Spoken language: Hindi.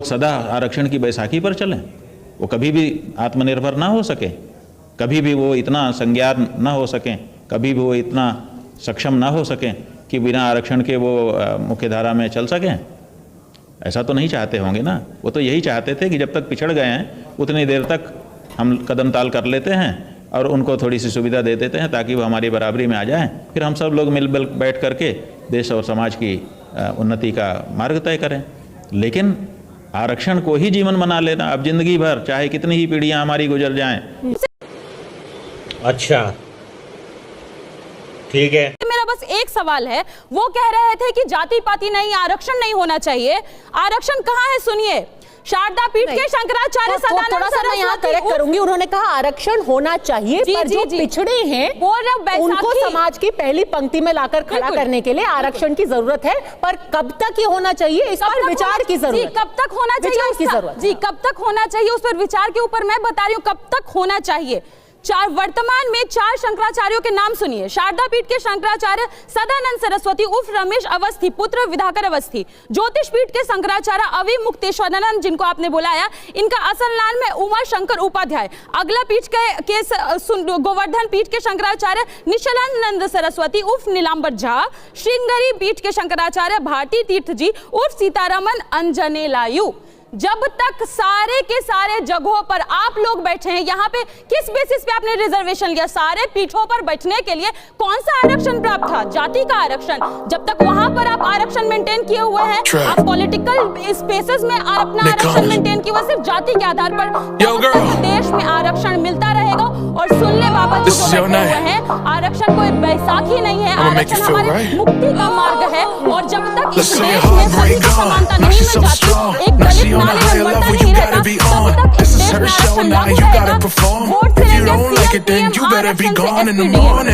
सदा आरक्षण की बैसाखी पर चलें, वो कभी भी आत्मनिर्भर ना हो सके, कभी भी वो इतना संज्ञान ना हो सकें, कभी भी वो इतना सक्षम ना हो सकें कि बिना आरक्षण के वो मुख्य धारा में चल सकें। ऐसा तो नहीं चाहते होंगे ना। वो तो यही चाहते थे कि जब तक पिछड़ गए हैं उतनी देर तक हम कदम ताल कर लेते हैं और उनको थोड़ी सी सुविधा दे देते हैं ताकि वो हमारी बराबरी में आ जाएं, फिर हम सब लोग मिल बैठ करके देश और समाज की उन्नति का मार्ग तय करें। लेकिन आरक्षण को ही जीवन बना लेना अब जिंदगी भर, चाहे कितनी ही पीढ़ियां हमारी गुजर जाएं। अच्छा, ठीक है। मेरा बस एक सवाल है, वो कह रहे थे कि जाति पाति नहीं, आरक्षण नहीं होना चाहिए। आरक्षण कहाँ है? सुनिए, शारदा पीठ के शंकराचार्य थोड़ा सा मैं यहाँ करेक्ट करूंगी। उन्होंने कहा आरक्षण होना चाहिए, पर जो पिछड़े हैं उनको समाज की पहली पंक्ति में लाकर खड़ा करने के लिए आरक्षण की जरूरत है। पर कब तक ये होना चाहिए, इस पर विचार की जरूरत है। कब तक होना चाहिए की जरूरत जी, कब तक होना चाहिए उस पर विचार के ऊपर मैं बता रही हूँ कब तक होना चाहिए। वर्तमान में 4 शंकराचार्यों के नाम सुनिए। शारदा पीठ के शंकराचार्य सदानंद सरस्वती उर्फ रमेश अवस्थी पुत्र विधाकर अवस्थी, ज्योतिष पीठ के शंकराचार्य अवि मुक्तेश्वरानंद जिनको आपने बुलाया, इनका असल नाम है उमा शंकर उपाध्याय। अगला पीठ के गोवर्धन पीठ के शंकराचार्य निशलानंद सरस्वती उर्फ नीलांबर झा, श्रृंगेरी पीठ के शंकराचार्य भारती तीर्थ जी उर्फ सीतारमन अंजनेलायु। जब तक सारे के सारे जगहों पर आप लोग बैठे हैं, यहाँ पे किस बेसिस पे आपने रिजर्वेशन लिया? सारे पीठों पर बैठने के लिए कौन सा आरक्षण प्राप्त था? जाति का आरक्षण। जब तक वहां पर आप आरक्षण मेंटेन किए हुए हैं, आप पॉलिटिकल स्पेसेस में अपना आरक्षण मेंटेन किए हुए सिर्फ जाति के आधार पर, देश में आरक्षण मिलता रहेगा। और सुन ले बाबा जी जो बैठे हुए हैं, आरक्षण कोई बैसाखी नहीं है, आरक्षण हमारी मुक्ति का मार्ग है। और जब तक इस देश में सभी की समानता नहीं मिल जाती, एक दलित This is her show now, you gotta perform. If you don't like it, then you better be gone in the morning.